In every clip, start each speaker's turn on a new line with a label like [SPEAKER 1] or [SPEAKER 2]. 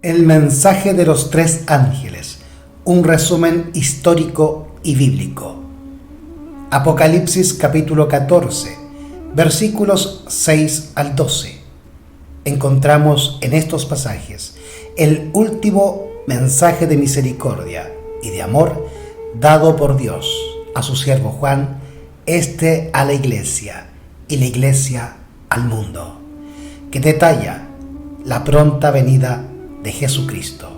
[SPEAKER 1] El mensaje de los tres ángeles, un resumen histórico y bíblico. Apocalipsis capítulo 14, versículos 6 al 12. Encontramos en estos pasajes el último mensaje de misericordia y de amor dado por Dios a su siervo Juan, a la iglesia y la iglesia al mundo, que detalla la pronta venida de Jesucristo.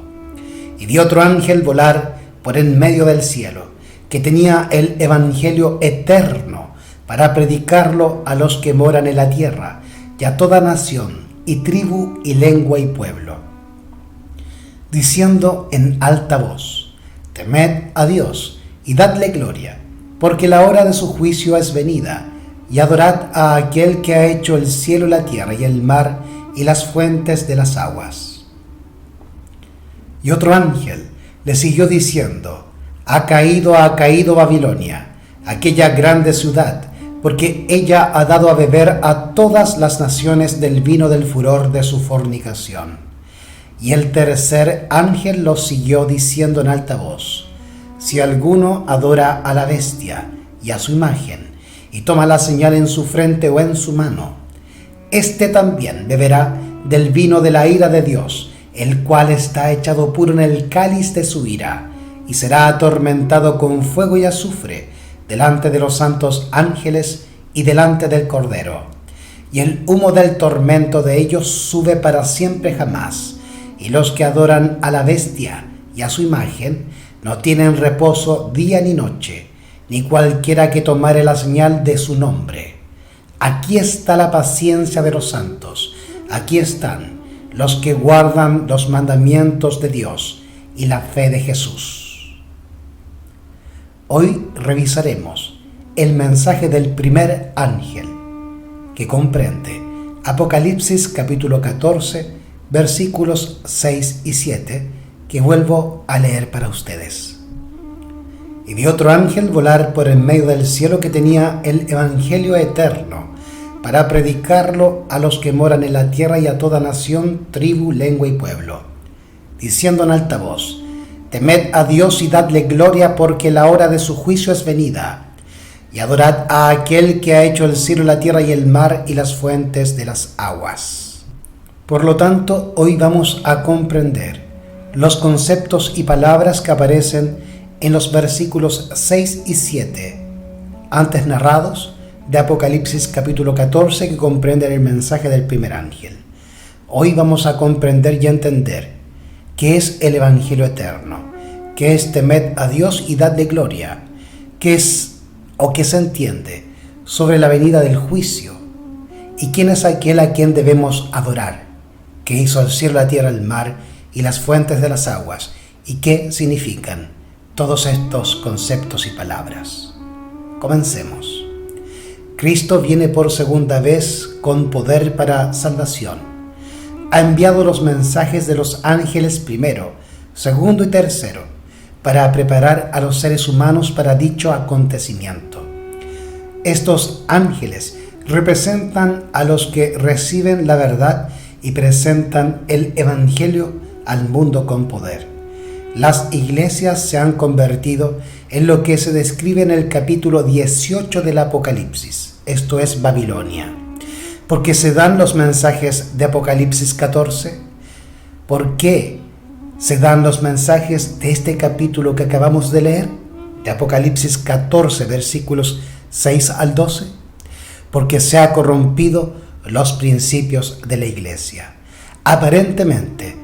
[SPEAKER 1] Y vi otro ángel volar por en medio del cielo, que tenía el evangelio eterno para predicarlo a los que moran en la tierra y a toda nación y tribu y lengua y pueblo, diciendo en alta voz: temed a Dios y dadle gloria, porque la hora de su juicio es venida, y adorad a aquel que ha hecho el cielo y la tierra y el mar y las fuentes de las aguas. Y otro ángel le siguió diciendo: ha caído Babilonia, aquella grande ciudad, porque ella ha dado a beber a todas las naciones del vino del furor de su fornicación. Y el tercer ángel lo siguió diciendo en alta voz: si alguno adora a la bestia y a su imagen, y toma la señal en su frente o en su mano, éste también beberá del vino de la ira de Dios, el cual está echado puro en el cáliz de su ira, y será atormentado con fuego y azufre delante de los santos ángeles y delante del Cordero. Y el humo del tormento de ellos sube para siempre jamás, y los que adoran a la bestia y a su imagen no tienen reposo día ni noche, ni cualquiera que tomare la señal de su nombre. Aquí está la paciencia de los santos, aquí están los que guardan los mandamientos de Dios y la fe de Jesús. Hoy revisaremos el mensaje del primer ángel, que comprende Apocalipsis capítulo 14, versículos 6 y 7, que vuelvo a leer para ustedes. Y vi otro ángel volar por en medio del cielo, que tenía el evangelio eterno para predicarlo a los que moran en la tierra y a toda nación, tribu, lengua y pueblo, diciendo en alta voz: temed a Dios y dadle gloria, porque la hora de su juicio es venida, y adorad a aquel que ha hecho el cielo, la tierra y el mar y las fuentes de las aguas. Por lo tanto, hoy vamos a comprender los conceptos y palabras que aparecen en los versículos 6 y 7, antes narrados, de Apocalipsis capítulo 14, que comprende el mensaje del primer ángel. Hoy vamos a comprender y entender qué es el evangelio eterno, qué es temed a Dios y dadle gloria, qué es o qué se entiende sobre la venida del juicio, y quién es aquel a quien debemos adorar, que hizo el cielo, la tierra, el mar y las fuentes de las aguas, y qué significan todos estos conceptos y palabras. Comencemos. Cristo viene por segunda vez con poder para salvación. Ha enviado los mensajes de los ángeles primero, segundo y tercero, para preparar a los seres humanos para dicho acontecimiento. Estos ángeles representan a los que reciben la verdad y presentan el evangelio al mundo con poder. Las iglesias se han convertido en lo que se describe en el capítulo 18 del Apocalipsis, esto es Babilonia. ¿Por qué se dan los mensajes de Apocalipsis 14? ¿Por qué se dan los mensajes de este capítulo que acabamos de leer, de Apocalipsis 14, versículos 6 al 12? Porque se ha corrompido los principios de la iglesia. Aparentemente,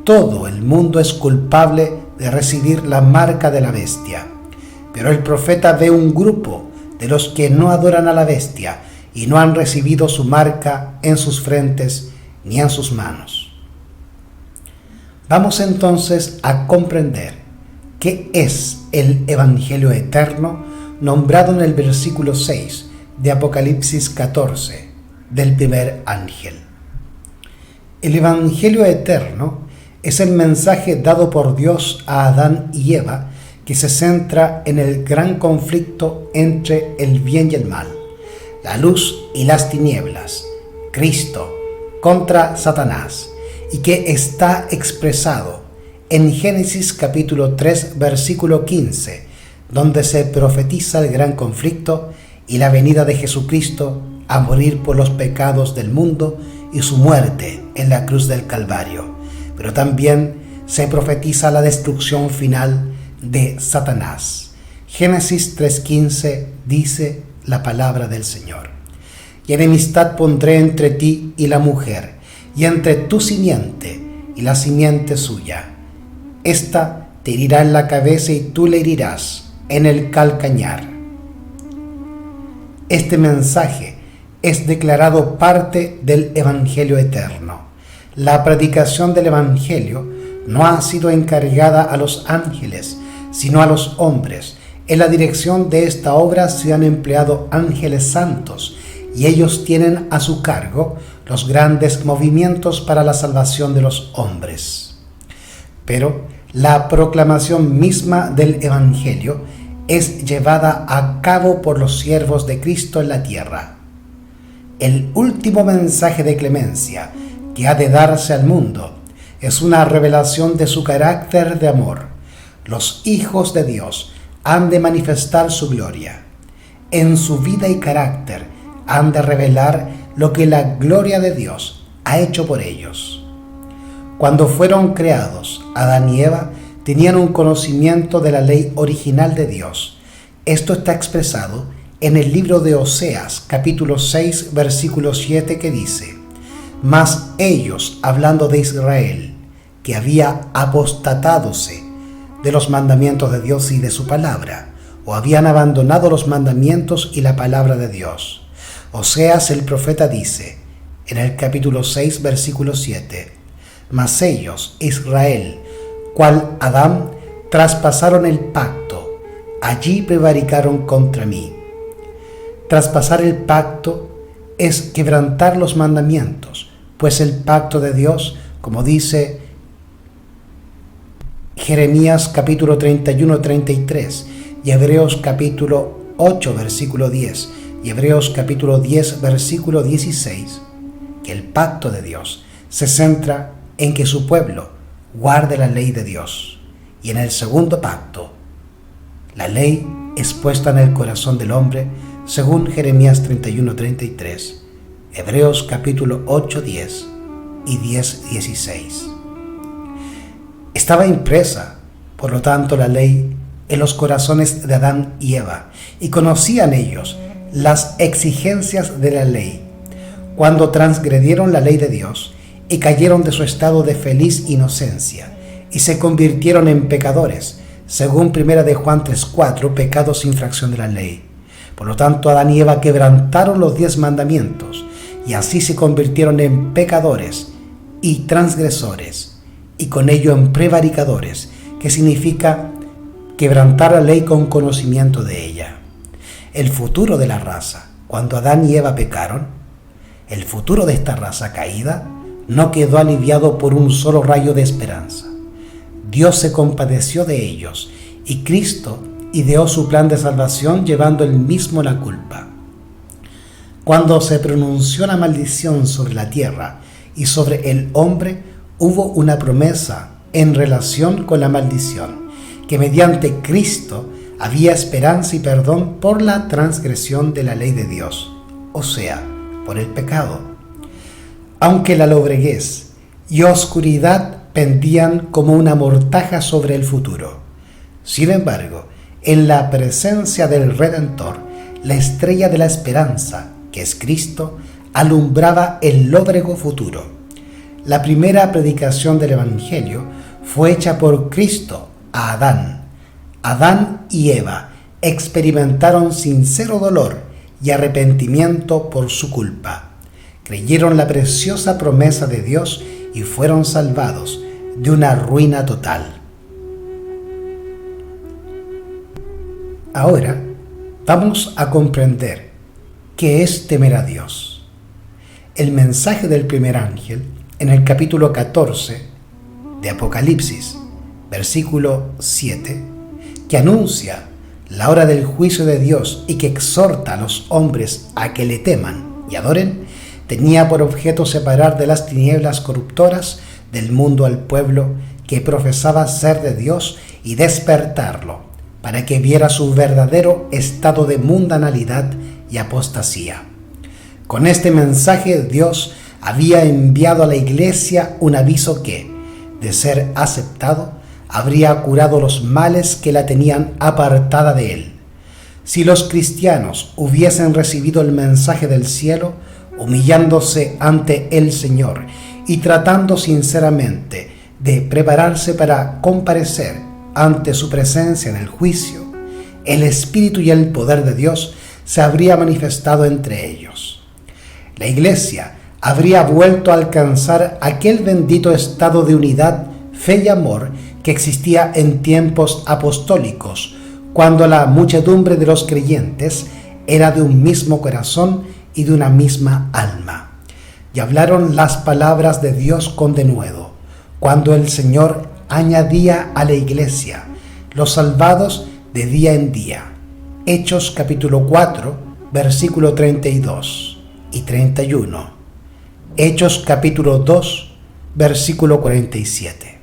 [SPEAKER 1] todo el mundo es culpable de recibir la marca de la bestia, pero el profeta ve un grupo de los que no adoran a la bestia y no han recibido su marca en sus frentes ni en sus manos. Vamos entonces a comprender qué es el evangelio eterno nombrado en el versículo 6 de Apocalipsis 14 del primer ángel. El evangelio eterno es el mensaje dado por Dios a Adán y Eva, que se centra en el gran conflicto entre el bien y el mal, la luz y las tinieblas, Cristo contra Satanás, y que está expresado en Génesis capítulo 3 versículo 15, donde se profetiza el gran conflicto y la venida de Jesucristo a morir por los pecados del mundo y su muerte en la cruz del Calvario. Pero también se profetiza la destrucción final de Satanás. Génesis 3:15 dice la palabra del Señor: y enemistad pondré entre ti y la mujer, y entre tu simiente y la simiente suya. Esta te herirá en la cabeza y tú le herirás en el calcañar. Este mensaje es declarado parte del Evangelio eterno. La predicación del Evangelio no ha sido encargada a los ángeles, sino a los hombres. En la dirección de esta obra se han empleado ángeles santos, y ellos tienen a su cargo los grandes movimientos para la salvación de los hombres. Pero la proclamación misma del Evangelio es llevada a cabo por los siervos de Cristo en la tierra. El último mensaje de clemencia que ha de darse al mundo es una revelación de su carácter de amor. Los hijos de Dios han de manifestar su gloria. En su vida y carácter han de revelar lo que la gloria de Dios ha hecho por ellos. Cuando fueron creados, Adán y Eva tenían un conocimiento de la ley original de Dios. Esto está expresado en el libro de Oseas, capítulo 6, versículo 7, que dice: mas ellos, hablando de Israel, que había apostatádose de los mandamientos de Dios y de su palabra, o habían abandonado los mandamientos y la palabra de Dios. Oseas el profeta dice, en el capítulo 6, versículo 7, mas ellos, Israel, cual Adán, traspasaron el pacto, allí prevaricaron contra mí. Traspasar el pacto es quebrantar los mandamientos, pues el pacto de Dios, como dice Jeremías capítulo 31-33 y Hebreos capítulo 8 versículo 10 y Hebreos capítulo 10 versículo 16, que el pacto de Dios se centra en que su pueblo guarde la ley de Dios. Y en el segundo pacto, la ley es puesta en el corazón del hombre, según Jeremías 31-33, Hebreos capítulo 8-10 y 10-16. Estaba impresa, por lo tanto, la ley en los corazones de Adán y Eva, y conocían ellos las exigencias de la ley. Cuando transgredieron la ley de Dios y cayeron de su estado de feliz inocencia y se convirtieron en pecadores, según 1 de Juan 3:4, pecados infracción de la ley. Por lo tanto, Adán y Eva quebrantaron los 10 mandamientos y así se convirtieron en pecadores y transgresores, y con ello en prevaricadores, que significa quebrantar la ley con conocimiento de ella. El futuro de la raza, cuando Adán y Eva pecaron, el futuro de esta raza caída no quedó aliviado por un solo rayo de esperanza. Dios se compadeció de ellos y Cristo ideó su plan de salvación llevando él mismo la culpa. Cuando se pronunció la maldición sobre la tierra y sobre el hombre, hubo una promesa en relación con la maldición, que mediante Cristo había esperanza y perdón por la transgresión de la ley de Dios, o sea, por el pecado. Aunque la lobreguez y oscuridad pendían como una mortaja sobre el futuro, sin embargo, en la presencia del Redentor, la estrella de la esperanza, que es Cristo, alumbraba el lóbrego futuro. La primera predicación del Evangelio fue hecha por Cristo a Adán. Adán y Eva experimentaron sincero dolor y arrepentimiento por su culpa. Creyeron la preciosa promesa de Dios y fueron salvados de una ruina total. Ahora vamos a comprender qué es temer a Dios. El mensaje del primer ángel en el capítulo 14 de Apocalipsis, versículo 7, que anuncia la hora del juicio de Dios y que exhorta a los hombres a que le teman y adoren, tenía por objeto separar de las tinieblas corruptoras del mundo al pueblo que profesaba ser de Dios y despertarlo para que viera su verdadero estado de mundanalidad y apostasía. Con este mensaje Dios había enviado a la iglesia un aviso que, de ser aceptado, habría curado los males que la tenían apartada de él. Si los cristianos hubiesen recibido el mensaje del cielo, humillándose ante el Señor y tratando sinceramente de prepararse para comparecer ante su presencia en el juicio, el Espíritu y el poder de Dios se habría manifestado entre ellos. La iglesia habría vuelto a alcanzar aquel bendito estado de unidad, fe y amor que existía en tiempos apostólicos, cuando la muchedumbre de los creyentes era de un mismo corazón y de una misma alma. Y hablaron las palabras de Dios con denuedo, cuando el Señor añadía a la iglesia los salvados de día en día. Hechos capítulo 4, versículo 32 y 31. Hechos capítulo 2, versículo 47.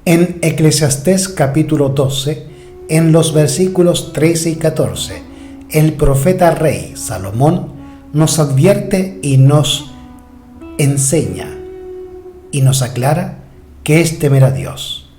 [SPEAKER 1] En Eclesiastés capítulo 12, en los versículos 13 y 14, el profeta rey Salomón nos advierte y nos enseña y nos aclara que es temer a Dios.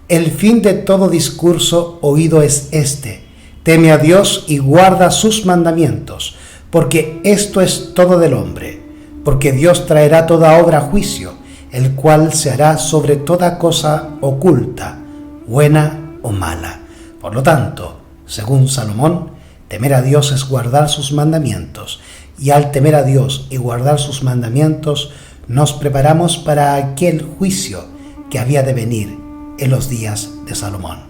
[SPEAKER 1] El fin de todo discurso oído es este: teme a Dios y guarda sus mandamientos, porque esto es todo del hombre, porque Dios traerá toda obra a juicio, el cual se hará sobre toda cosa oculta, buena o mala. Por lo tanto, según Salomón, temer a Dios es guardar sus mandamientos, y al temer a Dios y guardar sus mandamientos, nos preparamos para aquel juicio que había de venir en los días de Salomón.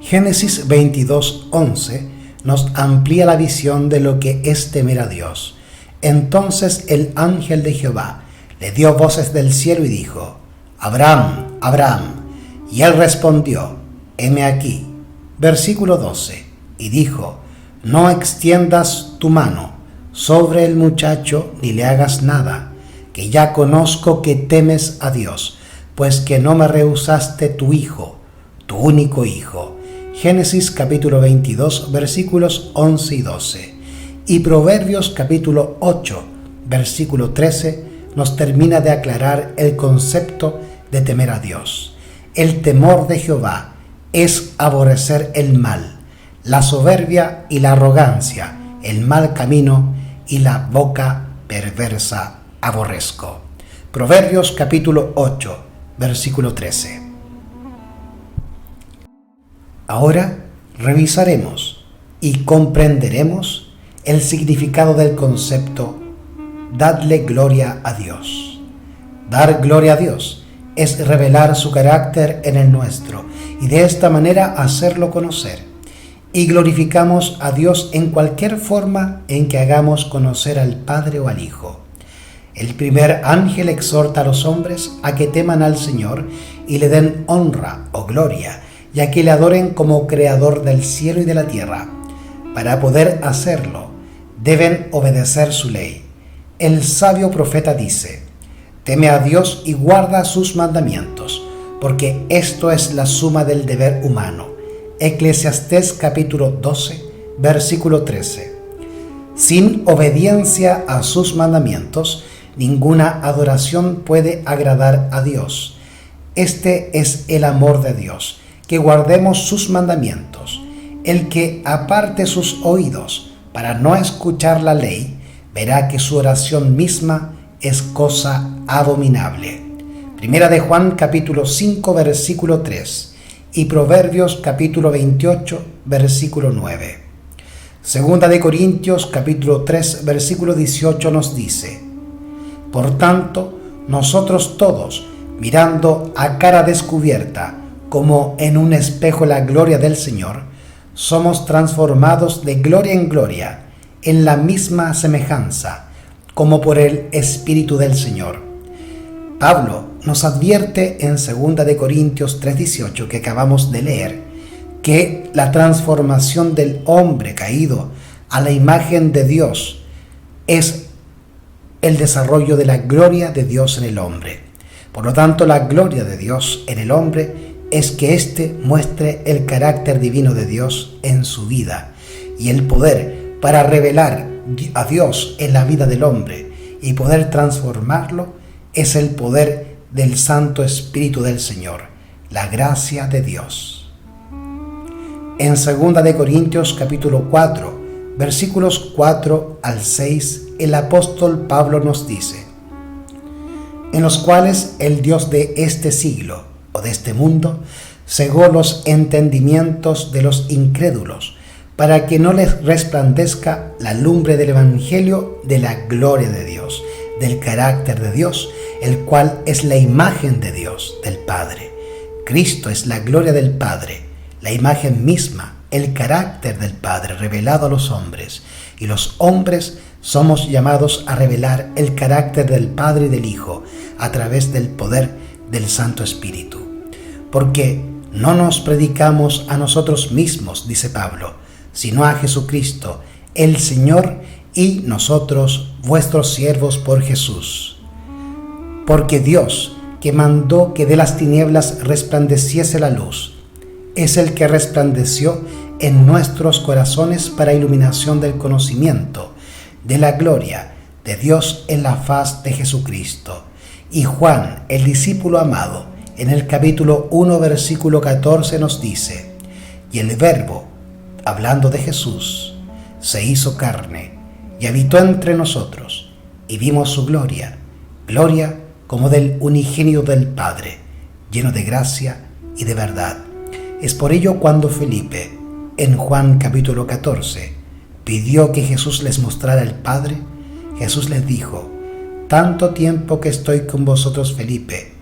[SPEAKER 1] Génesis 22:11 nos amplía la visión de lo que es temer a Dios. Entonces el ángel de Jehová le dio voces del cielo y dijo: Abraham, Abraham. Y él respondió: heme aquí. Versículo 12. Y dijo: no extiendas tu mano sobre el muchacho ni le hagas nada, que ya conozco que temes a Dios, pues que no me rehusaste tu hijo, tu único hijo. Génesis capítulo 22, versículos 11 y 12. Y Proverbios capítulo 8, versículo 13, nos termina de aclarar el concepto de temer a Dios. El temor de Jehová es aborrecer el mal, la soberbia y la arrogancia, el mal camino y la boca perversa aborrezco. Proverbios capítulo 8, versículo 13. Ahora revisaremos y comprenderemos el significado del concepto dadle gloria a Dios. Dar gloria a Dios es revelar su carácter en el nuestro y de esta manera hacerlo conocer. Y glorificamos a Dios en cualquier forma en que hagamos conocer al Padre o al Hijo. El primer ángel exhorta a los hombres a que teman al Señor y le den honra o gloria, y a que le adoren como creador del cielo y de la tierra. Para poder hacerlo, deben obedecer su ley. El sabio profeta dice: teme a Dios y guarda sus mandamientos, porque esto es la suma del deber humano. Eclesiastés capítulo 12, versículo 13. Sin obediencia a sus mandamientos, ninguna adoración puede agradar a Dios. Este es el amor de Dios, que guardemos sus mandamientos. El que aparte sus oídos para no escuchar la ley, verá que su oración misma es cosa abominable. Primera de Juan capítulo 5, versículo 3. Y Proverbios capítulo 28, versículo 9. Segunda de Corintios capítulo 3, versículo 18 nos dice: por tanto, nosotros todos, mirando a cara descubierta, como en un espejo la gloria del Señor, somos transformados de gloria en gloria, en la misma semejanza, como por el Espíritu del Señor. Pablo nos advierte en 2 de Corintios 3:18 que acabamos de leer, que la transformación del hombre caído a la imagen de Dios es el desarrollo de la gloria de Dios en el hombre. Por lo tanto, la gloria de Dios en el hombre es que éste muestre el carácter divino de Dios en su vida, y el poder para revelar a Dios en la vida del hombre y poder transformarlo es el poder del Santo Espíritu del Señor, la gracia de Dios. En 2 de Corintios capítulo 4, versículos 4 al 6, el apóstol Pablo nos dice: en los cuales el Dios de este siglo o de este mundo cegó los entendimientos de los incrédulos, para que no les resplandezca la lumbre del Evangelio de la gloria de Dios, del carácter de Dios, el cual es la imagen de Dios, del Padre. Cristo es la gloria del Padre, la imagen misma, el carácter del Padre revelado a los hombres, y los hombres somos llamados a revelar el carácter del Padre y del Hijo a través del poder del Santo Espíritu. Porque no nos predicamos a nosotros mismos, dice Pablo, sino a Jesucristo, el Señor, y nosotros, vuestros siervos por Jesús. Porque Dios, que mandó que de las tinieblas resplandeciese la luz, es el que resplandeció en nuestros corazones para iluminación del conocimiento de la gloria de Dios en la faz de Jesucristo. Y Juan, el discípulo amado, en el capítulo 1, versículo 14 nos dice: y el Verbo, hablando de Jesús, se hizo carne y habitó entre nosotros, y vimos su gloria, gloria como del unigénito del Padre, lleno de gracia y de verdad. Es por ello cuando Felipe, en Juan capítulo 14, pidió que Jesús les mostrara el Padre, Jesús les dijo: tanto tiempo que estoy con vosotros, Felipe,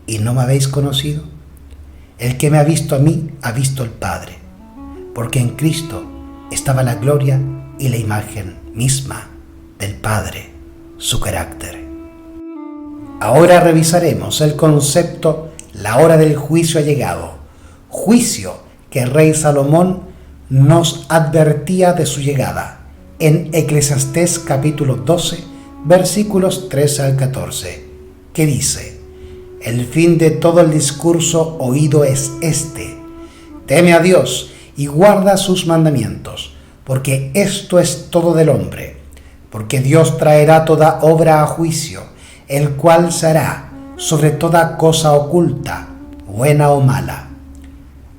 [SPEAKER 1] ¿y no me habéis conocido? El que me ha visto a mí, ha visto al Padre, porque en Cristo estaba la gloria y la imagen misma del Padre, su carácter. Ahora revisaremos el concepto la hora del juicio ha llegado, juicio que el rey Salomón nos advertía de su llegada en Eclesiastés capítulo 12, versículos 13 al 14, que dice: el fin de todo el discurso oído es este: teme a Dios y guarda sus mandamientos, porque esto es todo del hombre. Porque Dios traerá toda obra a juicio, el cual se hará sobre toda cosa oculta, buena o mala.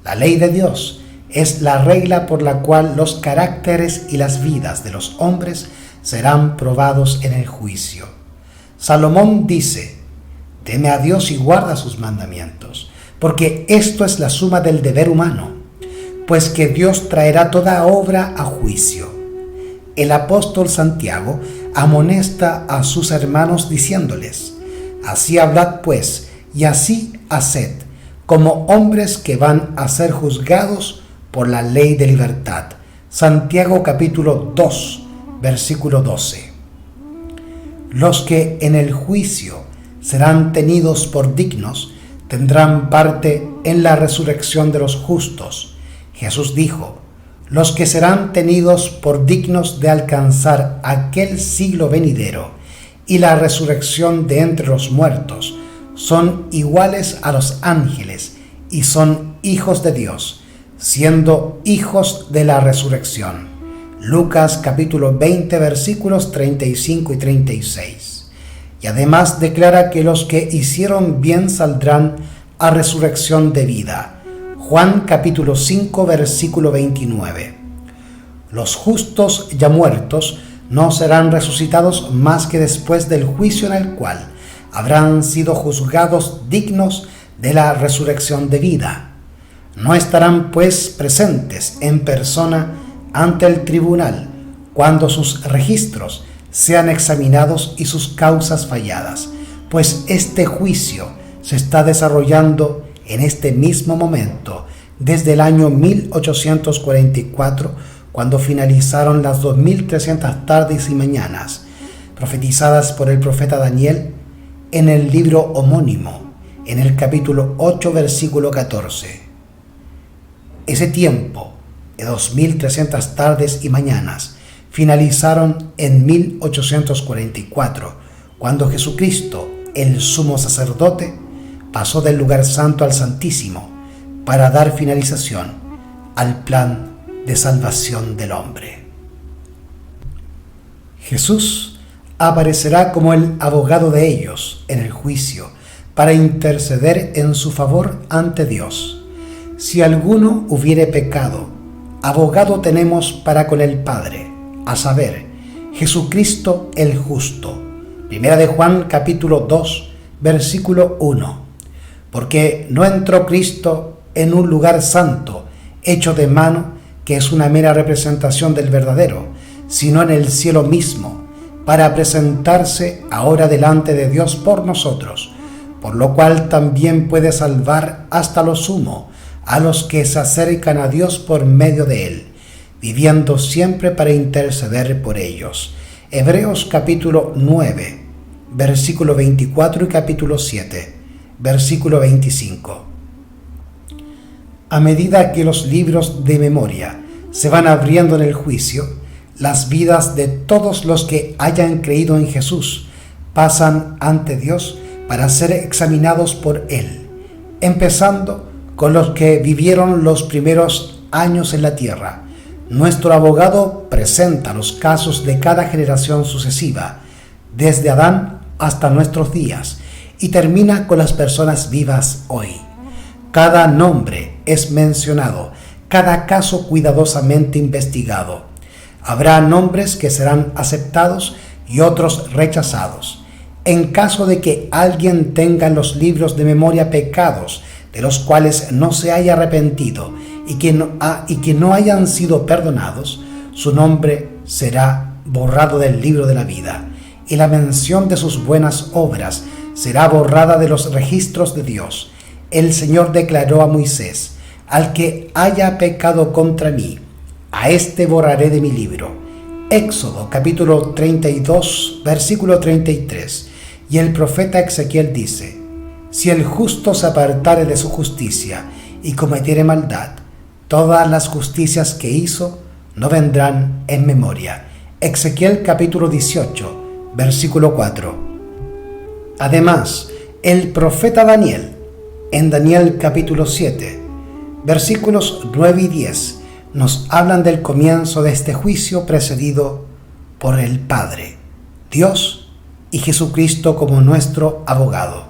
[SPEAKER 1] La ley de Dios es la regla por la cual los caracteres y las vidas de los hombres serán probados en el juicio. Salomón dice: teme a Dios y guarda sus mandamientos, porque esto es la suma del deber humano, pues que Dios traerá toda obra a juicio. El apóstol Santiago amonesta a sus hermanos diciéndoles: así hablad pues, y así haced, como hombres que van a ser juzgados por la ley de libertad. Santiago capítulo 2, versículo 12. Los que en el juicio serán tenidos por dignos tendrán parte en la resurrección de los justos. Jesús dijo: los que serán tenidos por dignos de alcanzar aquel siglo venidero y la resurrección de entre los muertos son iguales a los ángeles y son hijos de Dios, siendo hijos de la resurrección. Lucas capítulo 20 versículos 35 y 36. Y además declara que los que hicieron bien saldrán a resurrección de vida. Juan capítulo 5 versículo 29. Los justos ya muertos no serán resucitados más que después del juicio en el cual habrán sido juzgados dignos de la resurrección de vida. No estarán pues presentes en persona ante el tribunal cuando sus registros sean examinados y sus causas falladas, pues este juicio se está desarrollando en este mismo momento, desde el año 1844, cuando finalizaron las 2300 tardes y mañanas, profetizadas por el profeta Daniel en el libro homónimo, en el capítulo 8, versículo 14. Ese tiempo de 2300 tardes y mañanas finalizaron en 1844, cuando Jesucristo, el sumo sacerdote, pasó del lugar santo al santísimo para dar finalización al plan de salvación del hombre. Jesús aparecerá como el abogado de ellos en el juicio para interceder en su favor ante Dios. Si alguno hubiere pecado, abogado tenemos para con el Padre, a saber, Jesucristo el justo. Primera de Juan capítulo 2, versículo 1. Porque no entró Cristo en un lugar santo, hecho de mano, que es una mera representación del verdadero, sino en el cielo mismo, para presentarse ahora delante de Dios por nosotros, por lo cual también puede salvar hasta lo sumo a los que se acercan a Dios por medio de él, viviendo siempre para interceder por ellos. Hebreos capítulo 9, versículo 24 y capítulo 7, versículo 25. A medida que los libros de memoria se van abriendo en el juicio, las vidas de todos los que hayan creído en Jesús pasan ante Dios para ser examinados por Él, empezando con los que vivieron los primeros años en la tierra. Nuestro abogado presenta los casos de cada generación sucesiva, desde Adán hasta nuestros días, y termina con las personas vivas hoy. Cada nombre es mencionado, cada caso cuidadosamente investigado. Habrá nombres que serán aceptados y otros rechazados. En caso de que alguien tenga en los libros de memoria pecados de los cuales no se haya arrepentido y que no hayan sido perdonados, su nombre será borrado del libro de la vida, y la mención de sus buenas obras será borrada de los registros de Dios. El Señor declaró a Moisés: al que haya pecado contra mí, a este borraré de mi libro. Éxodo capítulo 32, versículo 33. Y el profeta Ezequiel dice: si el justo se apartare de su justicia y cometiere maldad, todas las justicias que hizo no vendrán en memoria. Ezequiel capítulo 18, versículo 4. Además, el profeta Daniel, en Daniel capítulo 7, versículos 9 y 10, nos hablan del comienzo de este juicio precedido por el Padre, Dios y Jesucristo como nuestro abogado.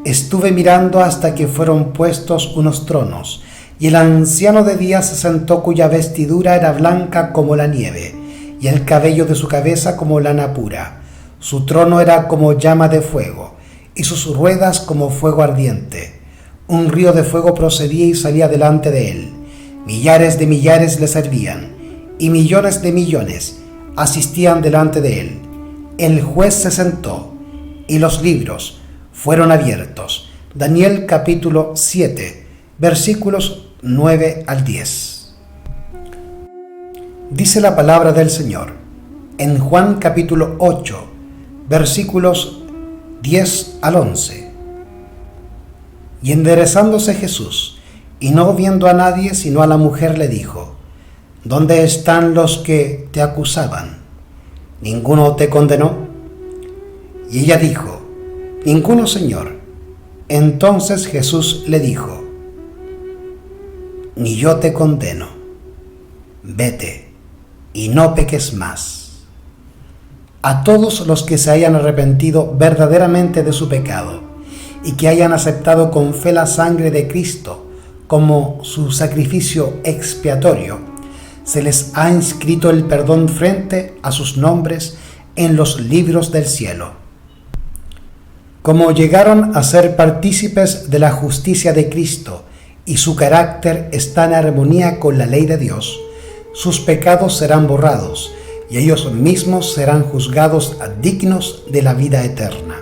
[SPEAKER 1] Estuve mirando hasta que fueron puestos unos tronos, y el anciano de días se sentó, cuya vestidura era blanca como la nieve, y el cabello de su cabeza como lana pura. Su trono era como llama de fuego, y sus ruedas como fuego ardiente. Un río de fuego procedía y salía delante de él. Millares de millares le servían, y millones de millones asistían delante de él. El juez se sentó, y los libros fueron abiertos. Daniel capítulo 7, versículos 9 al 10. Dice la palabra del Señor en Juan capítulo 8, versículos 10 al 11. Y enderezándose Jesús, y no viendo a nadie sino a la mujer, le dijo: ¿dónde están los que te acusaban? ¿Ninguno te condenó? Y ella dijo: ninguno, Señor. Entonces Jesús le dijo: ni yo te condeno. Vete y no peques más. A todos los que se hayan arrepentido verdaderamente de su pecado y que hayan aceptado con fe la sangre de Cristo como su sacrificio expiatorio, se les ha inscrito el perdón frente a sus nombres en los libros del cielo. Como llegaron a ser partícipes de la justicia de Cristo y su carácter está en armonía con la ley de Dios, sus pecados serán borrados y ellos mismos serán juzgados dignos de la vida eterna.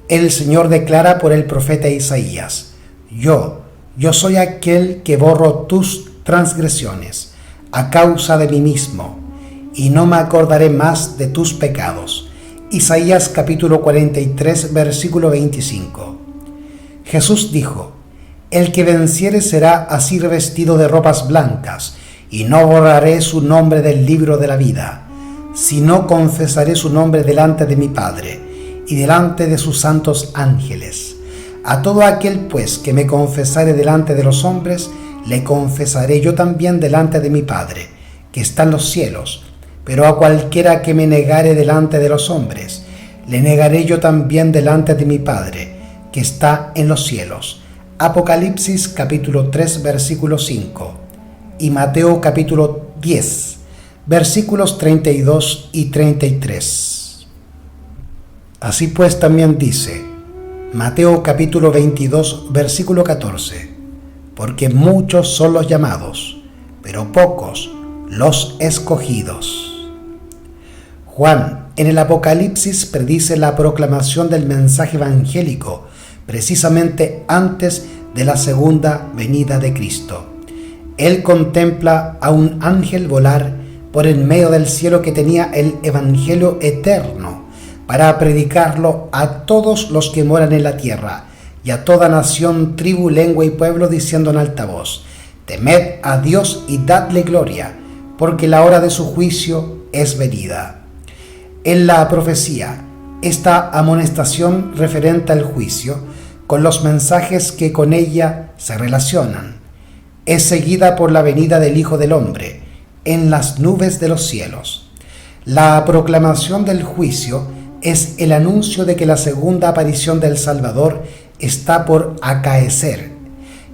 [SPEAKER 1] El Señor declara por el profeta Isaías: Yo soy aquel que borro tus transgresiones a causa de mí mismo, y no me acordaré más de tus pecados. Isaías capítulo 43, versículo 25. Jesús dijo: el que venciere será así revestido de ropas blancas, y no borraré su nombre del libro de la vida, sino confesaré su nombre delante de mi Padre y delante de sus santos ángeles. A todo aquel pues que me confesare delante de los hombres, le confesaré yo también delante de mi Padre, que está en los cielos. Pero a cualquiera que me negare delante de los hombres, le negaré yo también delante de mi Padre, que está en los cielos. Apocalipsis capítulo 3, versículo 5. Y Mateo capítulo 10, versículos 32 y 33. Así pues también dice Mateo capítulo 22, versículo 14. Porque muchos son los llamados, pero pocos los escogidos. Juan en el Apocalipsis predice la proclamación del mensaje evangélico precisamente antes de la segunda venida de Cristo. Él contempla a un ángel volar por en medio del cielo que tenía el evangelio eterno para predicarlo a todos los que moran en la tierra y a toda nación, tribu, lengua y pueblo, diciendo en alta voz: temed a Dios y dadle gloria, porque la hora de su juicio es venida. En la profecía, esta amonestación referente al juicio, con los mensajes que con ella se relacionan, es seguida por la venida del Hijo del Hombre en las nubes de los cielos. La proclamación del juicio es el anuncio de que la segunda aparición del Salvador está por acaecer,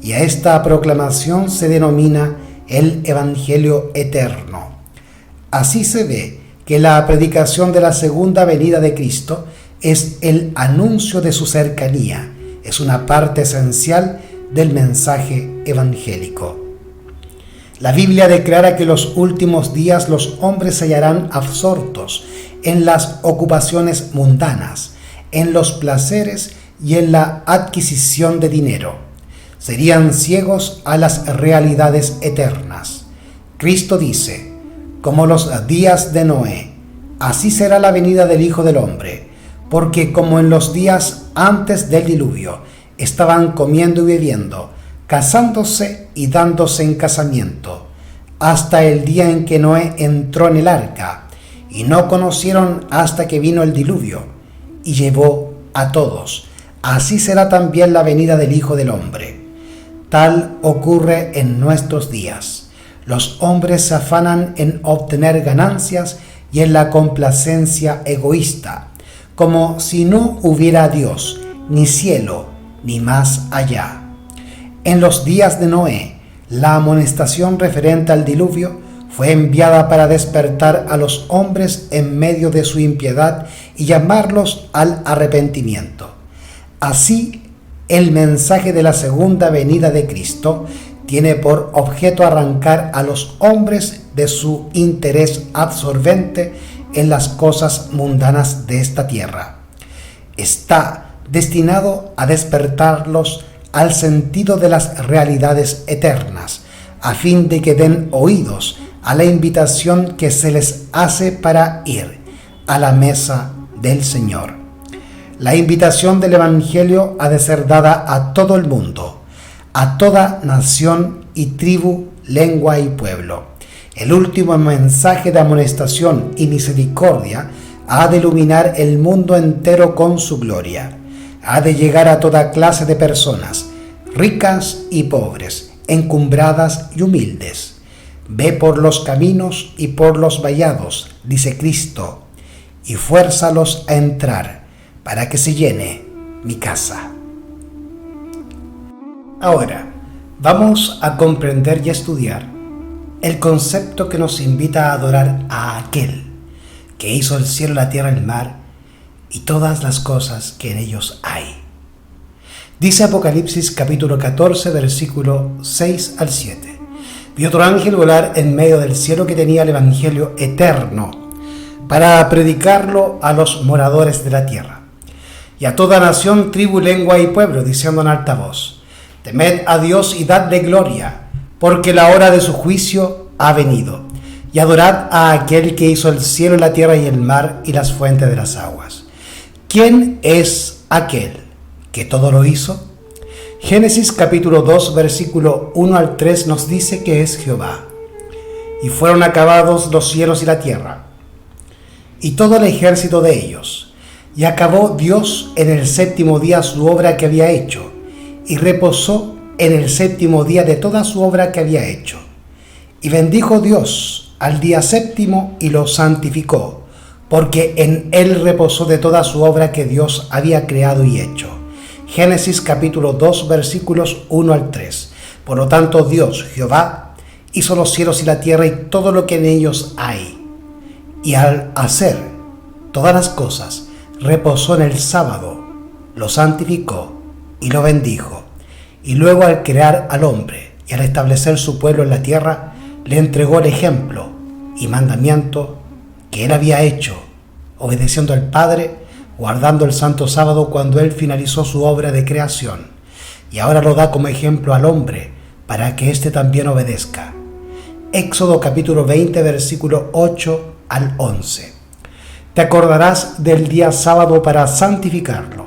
[SPEAKER 1] y a esta proclamación se denomina el Evangelio Eterno. Así se ve que la predicación de la segunda venida de Cristo es el anuncio de su cercanía, es una parte esencial del mensaje evangélico. La Biblia declara que en los últimos días los hombres se hallarán absortos en las ocupaciones mundanas, en los placeres y en la adquisición de dinero. Serían ciegos a las realidades eternas. Cristo dice: como los días de Noé, así será la venida del Hijo del Hombre, porque como en los días antes del diluvio estaban comiendo y bebiendo, casándose y dándose en casamiento, hasta el día en que Noé entró en el arca, y no conocieron hasta que vino el diluvio, y llevó a todos. Así será también la venida del Hijo del Hombre. Tal ocurre en nuestros días. Los hombres se afanan en obtener ganancias y en la complacencia egoísta, como si no hubiera Dios, ni cielo, ni más allá. En los días de Noé, la amonestación referente al diluvio fue enviada para despertar a los hombres en medio de su impiedad y llamarlos al arrepentimiento. Así, el mensaje de la segunda venida de Cristo tiene por objeto arrancar a los hombres de su interés absorbente en las cosas mundanas de esta tierra. Está destinado a despertarlos al sentido de las realidades eternas, a fin de que den oídos a la invitación que se les hace para ir a la mesa del Señor. La invitación del Evangelio ha de ser dada a todo el mundo, a toda nación y tribu, lengua y pueblo. El último mensaje de amonestación y misericordia ha de iluminar el mundo entero con su gloria. Ha de llegar a toda clase de personas, ricas y pobres, encumbradas y humildes. Ve por los caminos y por los vallados, dice Cristo, y fuérzalos a entrar, para que se llene mi casa. Ahora, vamos a comprender y estudiar el concepto que nos invita a adorar a aquel que hizo el cielo, la tierra, el mar y todas las cosas que en ellos hay. Dice Apocalipsis capítulo 14, versículo 6 al 7. Vi otro ángel volar en medio del cielo que tenía el evangelio eterno para predicarlo a los moradores de la tierra y a toda nación, tribu, lengua y pueblo, diciendo en alta voz: temed a Dios y dadle gloria, porque la hora de su juicio ha venido. Y adorad a aquel que hizo el cielo, la tierra y el mar y las fuentes de las aguas. ¿Quién es aquel que todo lo hizo? Génesis capítulo 2, versículo 1 al 3 nos dice que es Jehová. y fueron acabados los cielos y la tierra, y todo el ejército de ellos. Y acabó Dios en el séptimo día su obra que había hecho, y reposó en el séptimo día de toda su obra que había hecho. Y bendijo Dios al día séptimo y lo santificó, porque en él reposó de toda su obra que Dios había creado y hecho. Génesis capítulo 2 versículos 1 al 3. Por lo tanto, Dios, Jehová, hizo los cielos y la tierra y todo lo que en ellos hay. Y al hacer todas las cosas, reposó en el sábado, lo santificó y lo bendijo. Y luego, al crear al hombre y al establecer su pueblo en la tierra, le entregó el ejemplo y mandamiento que él había hecho, obedeciendo al Padre, guardando el santo sábado cuando él finalizó su obra de creación. Y ahora lo da como ejemplo al hombre, para que éste también obedezca. Éxodo capítulo 20, versículo 8 al 11. Te acordarás del día sábado para santificarlo.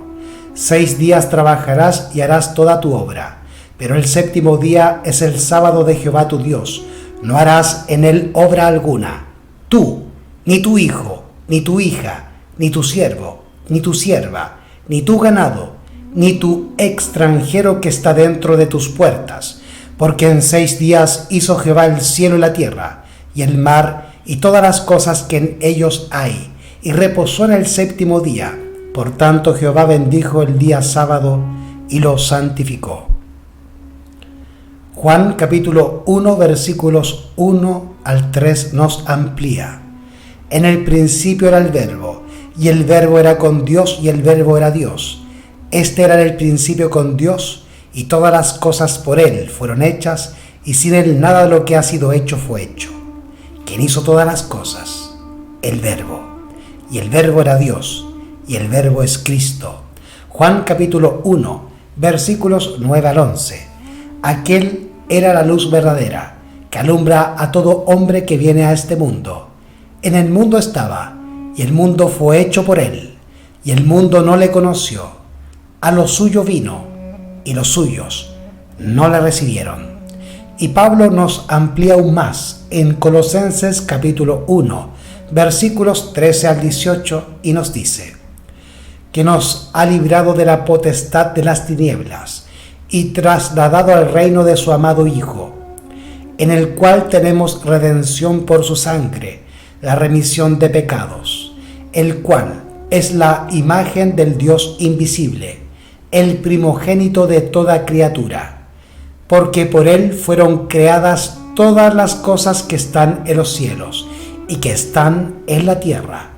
[SPEAKER 1] 6 días trabajarás y harás toda tu obra, pero el séptimo día es el sábado de Jehová tu Dios. No harás en él obra alguna, tú, ni tu hijo, ni tu hija, ni tu siervo, ni tu sierva, ni tu ganado, ni tu extranjero que está dentro de tus puertas, porque en 6 días hizo Jehová el cielo y la tierra, y el mar, y todas las cosas que en ellos hay, y reposó en el séptimo día. Por tanto, Jehová bendijo el día sábado y lo santificó. Juan capítulo 1 versículos 1 al 3 nos amplía. En el principio era el Verbo, y el Verbo era con Dios, y el Verbo era Dios. Este era en el principio con Dios, y todas las cosas por él fueron hechas, y sin él nada de lo que ha sido hecho fue hecho. ¿Quién hizo todas las cosas? El Verbo. Y el Verbo era Dios, y el Verbo es Cristo. Juan capítulo 1, versículos 9 al 11. Aquel era la luz verdadera, que alumbra a todo hombre que viene a este mundo. En el mundo estaba, y el mundo fue hecho por él, y el mundo no le conoció. A lo suyo vino, y los suyos no le recibieron. Y Pablo nos amplía aún más en Colosenses capítulo 1, versículos 13 al 18, y nos dice: que nos ha librado de la potestad de las tinieblas, y trasladado al reino de su amado Hijo, en el cual tenemos redención por su sangre, la remisión de pecados, el cual es la imagen del Dios invisible, el primogénito de toda criatura, porque por él fueron creadas todas las cosas que están en los cielos y que están en la tierra,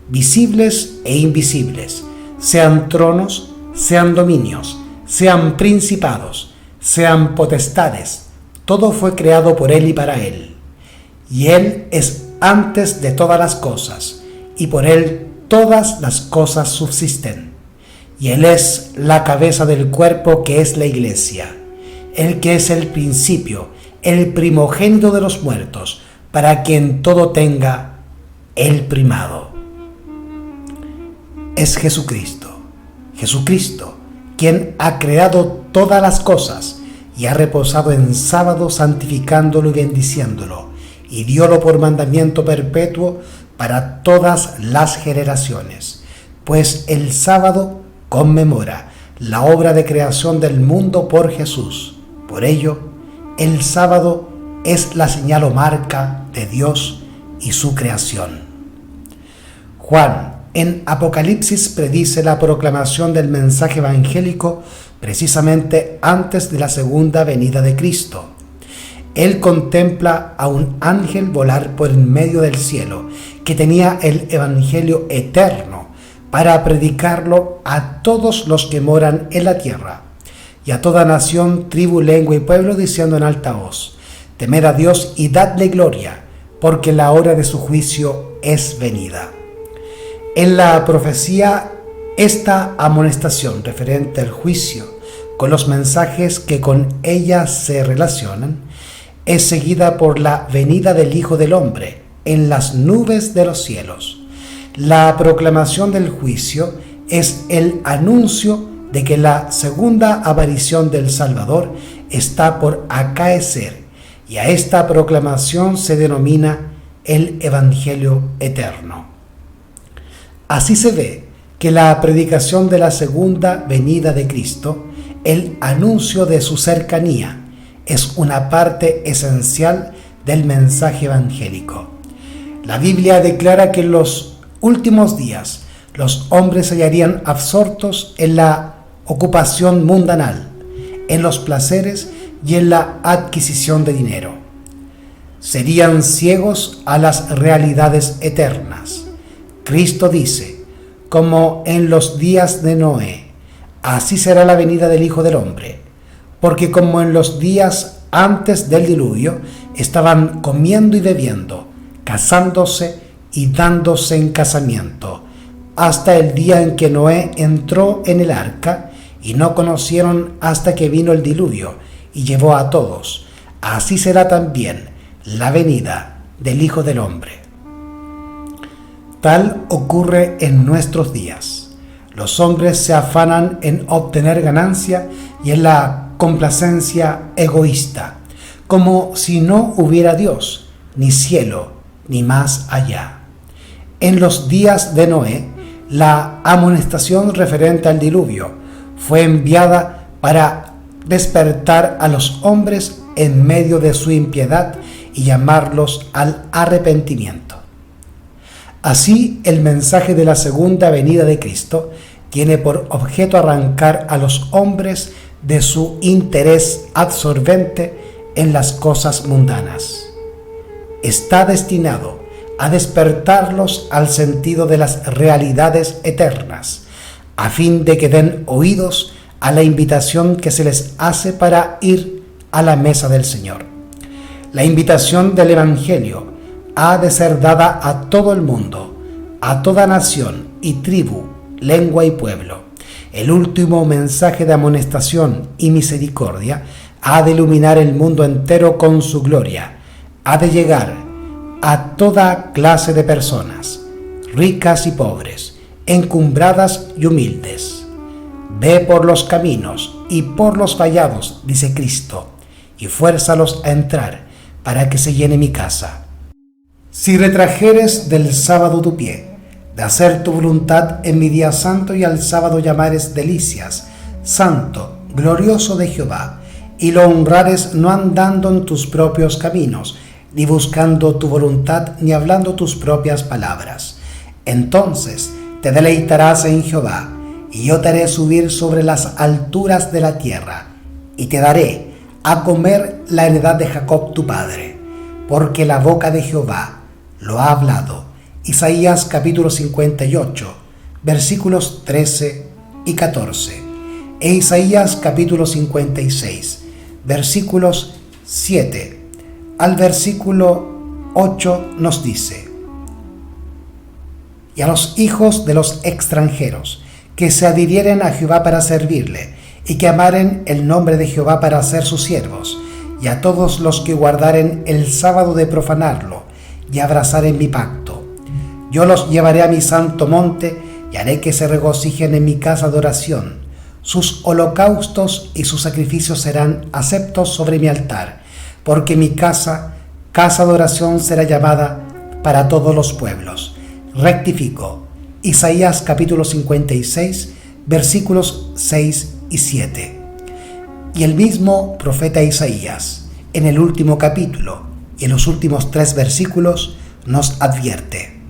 [SPEAKER 1] visibles e invisibles, sean tronos, sean dominios, sean principados, sean potestades. Todo fue creado por él y para él. Y él es antes de todas las cosas, y por él todas las cosas subsisten. Y él es la cabeza del cuerpo, que es la iglesia, el que es el principio, el primogénito de los muertos, para que en todo tenga el primado. Es Jesucristo, quien ha creado todas las cosas y ha reposado en sábado, santificándolo y bendiciéndolo, y diólo por mandamiento perpetuo para todas las generaciones, pues el sábado conmemora la obra de creación del mundo por Jesús. Por ello, el sábado es la señal o marca de Dios y su creación. Juan en Apocalipsis predice la proclamación del mensaje evangélico precisamente antes de la segunda venida de Cristo. Él contempla a un ángel volar por en medio del cielo, que tenía el evangelio eterno para predicarlo a todos los que moran en la tierra, y a toda nación, tribu, lengua y pueblo, diciendo en alta voz: temed a Dios y dadle gloria, porque la hora de su juicio es venida. En la profecía, esta amonestación referente al juicio, con los mensajes que con ella se relacionan, es seguida por la venida del Hijo del Hombre en las nubes de los cielos. La proclamación del juicio es el anuncio de que la segunda aparición del Salvador está por acaecer, y a esta proclamación se denomina el Evangelio eterno. Así se ve que la predicación de la segunda venida de Cristo, el anuncio de su cercanía, es una parte esencial del mensaje evangélico. La Biblia declara que en los últimos días los hombres se hallarían absortos en la ocupación mundanal, en los placeres y en la adquisición de dinero. Serían ciegos a las realidades eternas. Cristo dice, como en los días de Noé, así será la venida del Hijo del Hombre, porque como en los días antes del diluvio estaban comiendo y bebiendo, casándose y dándose en casamiento, hasta el día en que Noé entró en el arca, y no conocieron hasta que vino el diluvio y llevó a todos. Así será también la venida del Hijo del Hombre. Tal ocurre en nuestros días. Los hombres se afanan en obtener ganancia y en la complacencia egoísta, como si no hubiera Dios, ni cielo, ni más allá. En los días de Noé, la amonestación referente al diluvio fue enviada para despertar a los hombres en medio de su impiedad y llamarlos al arrepentimiento. Así, el mensaje de la segunda venida de Cristo tiene por objeto arrancar a los hombres de su interés absorbente en las cosas mundanas. Está destinado a despertarlos al sentido de las realidades eternas, a fin de que den oídos a la invitación que se les hace para ir a la mesa del Señor. La invitación del Evangelio ha de ser dada a todo el mundo, a toda nación y tribu, lengua y pueblo. El último mensaje de amonestación y misericordia ha de iluminar el mundo entero con su gloria. Ha de llegar a toda clase de personas, ricas y pobres, encumbradas y humildes. Ve por los caminos y por los vallados, dice Cristo, y fuérzalos a entrar, para que se llene mi casa. Si retrajeres del sábado tu pie, de hacer tu voluntad en mi día santo, y al sábado llamares delicias, santo, glorioso de Jehová, y lo honrares no andando en tus propios caminos, ni buscando tu voluntad, ni hablando tus propias palabras. Entonces te deleitarás en Jehová, y yo te haré subir sobre las alturas de la tierra, y te daré a comer la heredad de Jacob tu padre, porque la boca de Jehová lo ha hablado. Isaías capítulo 58, versículos 13 y 14, e Isaías capítulo 56, versículos 7 al versículo 8 nos dice: y a los hijos de los extranjeros que se adhirieren a Jehová para servirle, y que amaren el nombre de Jehová para ser sus siervos, y a todos los que guardaren el sábado de profanarlo, y abrazaren mi pacto. Yo los llevaré a mi santo monte, y haré que se regocijen en mi casa de oración. Sus holocaustos y sus sacrificios serán aceptos sobre mi altar, porque mi casa, casa de oración, será llamada para todos los pueblos. Rectifico. Isaías capítulo 56, versículos 6 y 7. Y el mismo profeta Isaías, en el último capítulo y en los últimos 3 versículos, nos advierte: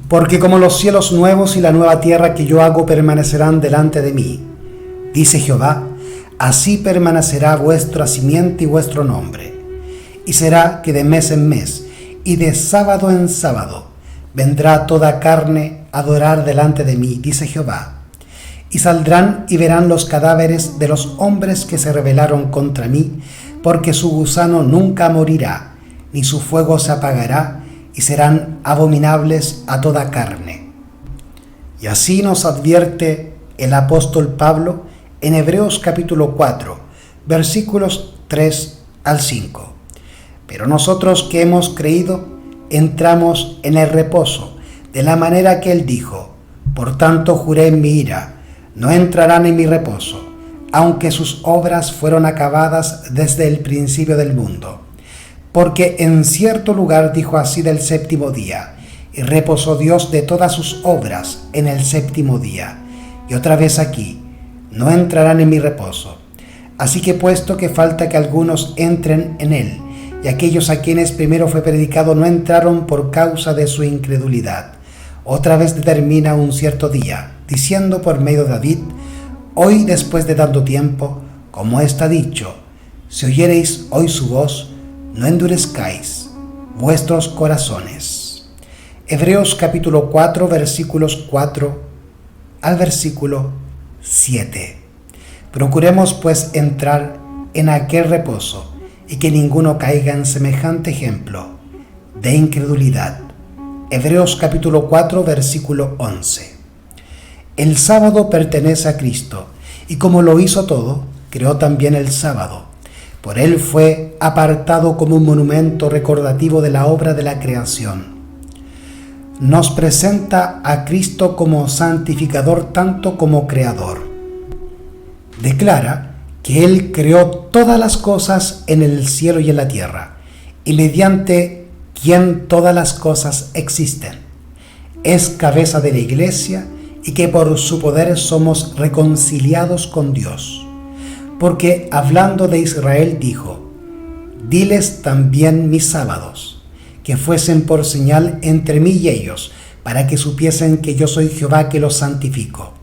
[SPEAKER 1] porque como los cielos nuevos y la nueva tierra que yo hago permanecerán delante de mí, dice Jehová, así permanecerá vuestra simiente y vuestro nombre. Y será que de mes en mes y de sábado en sábado vendrá toda carne a adorar delante de mí, dice Jehová. Y saldrán y verán los cadáveres de los hombres que se rebelaron contra mí, porque su gusano nunca morirá, ni su fuego se apagará, y serán abominables a toda carne. Y así nos advierte el apóstol Pablo en Hebreos capítulo 4, versículos 3 al 5. Pero nosotros que hemos creído, entramos en el reposo, de la manera que él dijo: por tanto juré en mi ira, no entrarán en mi reposo, aunque sus obras fueron acabadas desde el principio del mundo. Porque en cierto lugar dijo así del séptimo día, y reposó Dios de todas sus obras en el séptimo día. Y otra vez aquí, no entrarán en mi reposo. Así que puesto que falta que algunos entren en él, y aquellos a quienes primero fue predicado no entraron por causa de su incredulidad, otra vez determina un cierto día, diciendo por medio de David, hoy después de tanto tiempo, como está dicho, si oyereis hoy su voz, no endurezcáis vuestros corazones. Hebreos capítulo 4 versículos 4 al versículo 7. Procuremos pues entrar en aquel reposo y que ninguno caiga en semejante ejemplo de incredulidad. Hebreos capítulo 4 versículo 11. El sábado pertenece a Cristo y como lo hizo todo, creó también el sábado. Por él fue apartado como un monumento recordativo de la obra de la creación. Nos presenta a Cristo como santificador tanto como creador. Declara que Él creó todas las cosas en el cielo y en la tierra, y mediante quien todas las cosas existen. Es cabeza de la Iglesia y que por su poder somos reconciliados con Dios. Porque hablando de Israel dijo, diles también mis sábados, que fuesen por señal entre mí y ellos, para que supiesen que yo soy Jehová que los santifico.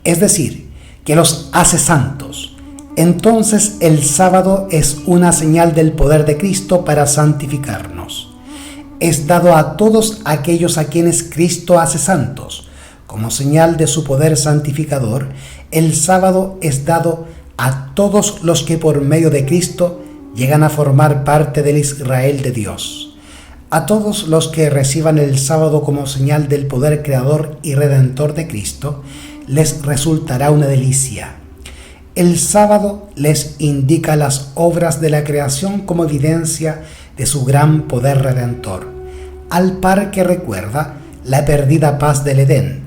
[SPEAKER 1] Es decir, que los hace santos. Entonces el sábado es una señal del poder de Cristo para santificarnos. Es dado a todos aquellos a quienes Cristo hace santos. Como señal de su poder santificador, el sábado es dado a todos los que por medio de Cristo llegan a formar parte del Israel de Dios. A todos los que reciban el sábado como señal del poder creador y redentor de Cristo, les resultará una delicia. El sábado les indica las obras de la creación como evidencia de su gran poder redentor, al par que recuerda la perdida paz del Edén.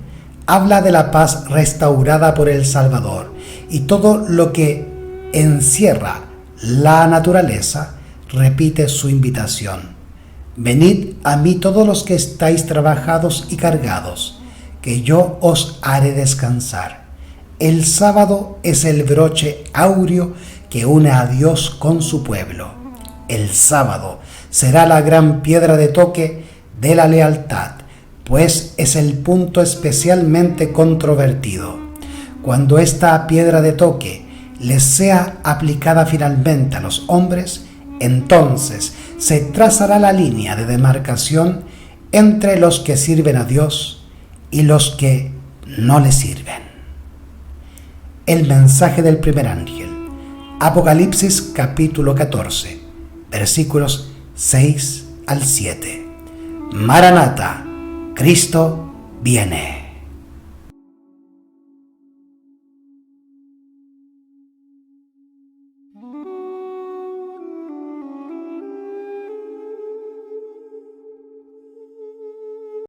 [SPEAKER 1] Habla de la paz restaurada por el Salvador y todo lo que encierra la naturaleza repite su invitación. Venid a mí todos los que estáis trabajados y cargados, que yo os haré descansar. El sábado es el broche áureo que une a Dios con su pueblo. El sábado será la gran piedra de toque de la lealtad, pues es el punto especialmente controvertido. Cuando esta piedra de toque les sea aplicada finalmente a los hombres, entonces se trazará la línea de demarcación entre los que sirven a Dios y los que no le sirven. El mensaje del primer ángel. Apocalipsis capítulo 14, versículos 6 al 7. Maranata, Cristo viene.